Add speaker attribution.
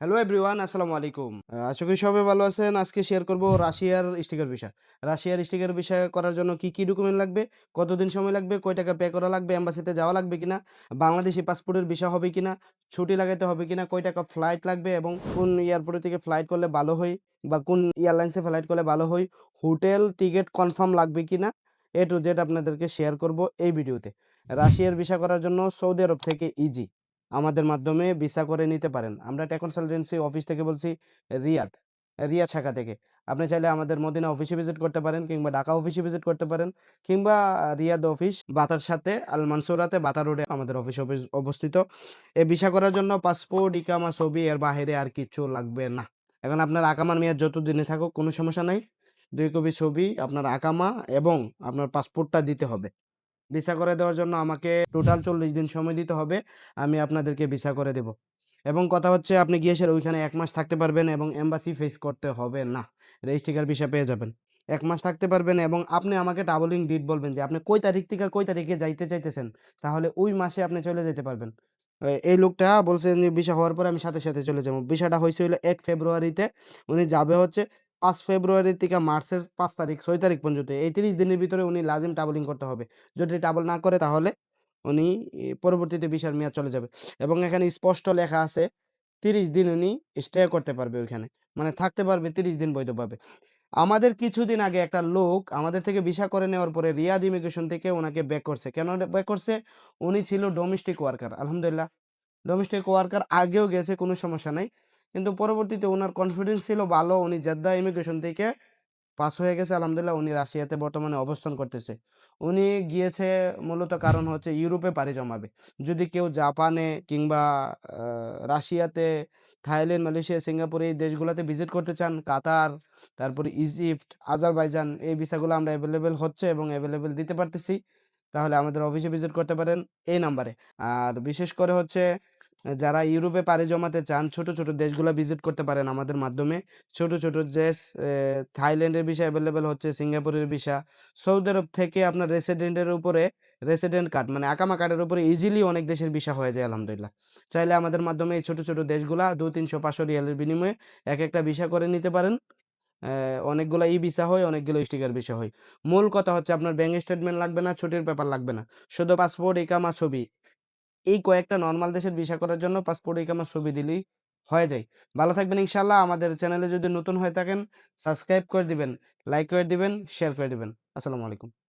Speaker 1: Hello everyone, আসসালামু আলাইকুম। আশা করি সবাই ভালো আছেন। আজকে শেয়ার করব রাশিয়ার স্টিকার ভিসা। রাশিয়ার স্টিকার ভিসা করার জন্য কি ডকুমেন্ট লাগবে, কতদিন সময় লাগবে, কয় টাকা পে করা লাগবে, এম্বাসিতে যাওয়া লাগবে কিনা, বাংলাদেশি পাসপোর্টের ভিসা হবে কিনা, ছুটি লাগাইতে হবে কিনা, কয় টাকা ফ্লাইট লাগবে এবং কোন এয়ারপোর্ট থেকে ফ্লাইট করলে ভালো হয় বা কোন এয়ারলাইন্সে ফ্লাইট করলে ভালো হয়, হোটেল টিকেট কনফার্ম লাগবে কিনা, এ টু জেড আপনাদেরকে শেয়ার করব এই ভিডিওতে। রাশিয়ার ভিসা করার জন্য সৌদি আরব থেকে ইজি। আমাদের মাধ্যমে ভিসা করে নিতে পারেন। আমরা টেক কনসালটেন্সি অফিস থেকে বলছি, রিয়াদ, রিয়াদ শাখা থেকে। আপনি চাইলে আমাদের মদিনা অফিসে ভিজিট করতে পারেন কিংবা ঢাকা অফিসে ভিজিট করতে পারেন কিংবা রিয়াদ অফিস বাতার সাথে আল মানসুরাতে বাতা রোডে আমাদের অফিস অবস্থিত। এই ভিসা করার জন্য পাসপোর্ট, ইকামা, ছবি এর বাহিরে আর কিচ্ছু লাগবে না। এখন আপনার আকামার মেয়াদ যতদিনে থাকুক কোনো সমস্যা নাই। ২ কপি ছবি, আপনার আকামা এবং আপনার পাসপোর্টটা দিতে হবে। ভিসা করে দেওয়ার জন্য আমাকে টোটাল ৪০ দিন সময় দিতে হবে। আমি আপনাদেরকে ভিসা করে দেব। এবং কথা হচ্ছে আপনি গিয়ে এসে ওইখানে ১ মাস থাকতে পারবেন এবং এম্বাসি ফেস করতে হবে না। রেজিস্ট্রিকার ভিসা পেয়ে যাবেন। ১ মাস থাকতে পারবেন এবং আপনি আমাকে ট্রাভেলিং ডেট বলবেন যে আপনি কই তারিখ থেকে কই তারিখে যাইতে চাইতেছেন। তাহলে ওই মাসে আপনি চলে যেতে পারবেন। এই লোকটা বলছে যে ভিসা হওয়ার পরে আমি সাথে চলে যাবো। ভিসাটা হইছে হইলো ১ ফেব্রুয়ারিতে। উনি যাবে হচ্ছে ৫ ফেব্রুয়ারি থেকে মার্চের ৫ তারিখ ৬ তারিখ পর্যন্ত। এই ৩০ দিনের ভিতরে উনি লাজিম ট্রাভেলিং করতে হবে। যদি ট্রাভেল না করে তাহলে উনি পরবর্তীতে ভিসার মেয়াদ চলে যাবে। এবং এখানে স্পষ্ট লেখা আছে ৩০ দিন উনি স্টে করতে পারবে ওইখানে। মানে থাকতে পারবে ৩০ দিন বৈধভাবে। আমাদের কিছুদিন আগে একটা লোক আমাদের থেকে ভিসা করে নেওয়ার পরে রিয়াদ ইমিগ্রেশন থেকে উনাকে ব্যাক করছে। কেন ব্যাক করছে? উনি ছিল ডোমেস্টিক ওয়ার্কার। আলহামদুলিল্লাহ। ডোমেস্টিক ওয়ার্কার আগেও গেছে, কোনো সমস্যা নাই। কিন্তু পরবর্তীতে উনার কনফিডেন্স ছিল ভালো। উনি জেদ্দা ইমিগ্রেশন থেকে পাস হয়ে গেছে আলহামদুলিল্লাহ। উনি রাশিয়াতে বর্তমানে অবস্থান করতেছে। উনি গিয়েছে মূলত কারণ হচ্ছে ইউরোপে পাড়ি জমাবে। যদি কেউ জাপানে কিংবা আ রাশিয়াতে, থাইল্যান্ড, মালয়েশিয়া, সিঙ্গাপুর এই দেশগুলাতে ভিজিট করতে চান, কাতার, তারপরে ইজিপ্ট, আজারবাইজান এই ভিসাগুলো আমরা এভেইলেবল হচ্ছে এবং এভেইলেবল দিতে পারতেছি। তাহলে আমাদের অফিসে ভিজিট করতে পারেন এই নাম্বারে। আর বিশেষ করে হচ্ছে যারা ইউরোপে পাড়ি জমাতে চান, ছোট দেশগুলা ভিজিট করতে পারেন আমাদের মাধ্যমে। ছোট দেশ থাইল্যান্ডের ভিসা এভেইলেবল হচ্ছে, সিঙ্গাপুরের ভিসা। সৌদি আরব থেকে আপনার রেসিডেন্টের উপরে রেসিডেন্ট কার্ড মানে আকামা কার্ডের উপরে ইজিলি অনেক দেশের ভিসা হয়ে যায় আলহামদুলিল্লাহ। চাইলে আমাদের মাধ্যমে এই ছোট দেশগুলা ২, ৩০০, ৫০০ রিয়ালের বিনিময়ে একেকটা ভিসা করে নিতে পারেন। অনেকগুলা ই-ভিসা হয়, অনেকগুলো স্টিকার ভিসা হয়। মূল কথা হচ্ছে আপনার ব্যাংক স্টেটমেন্ট লাগবে না, ছুটির পেপার লাগবে না। শুধু পাসপোর্ট, ইকামা, ছবি। এই কয়েকটা নরমাল দেশের ভিসা করার জন্য পাসপোর্ট, ইকামা, ছবি দিলেই হয়ে যায়। ভালো থাকবেন ইনশাআল্লাহ। আমাদের চ্যানেলে যদি নতুন হয়ে থাকেন সাবস্ক্রাইব করে দিবেন, লাইক করে দিবেন, শেয়ার করে দিবেন। আসসালামু আলাইকুম।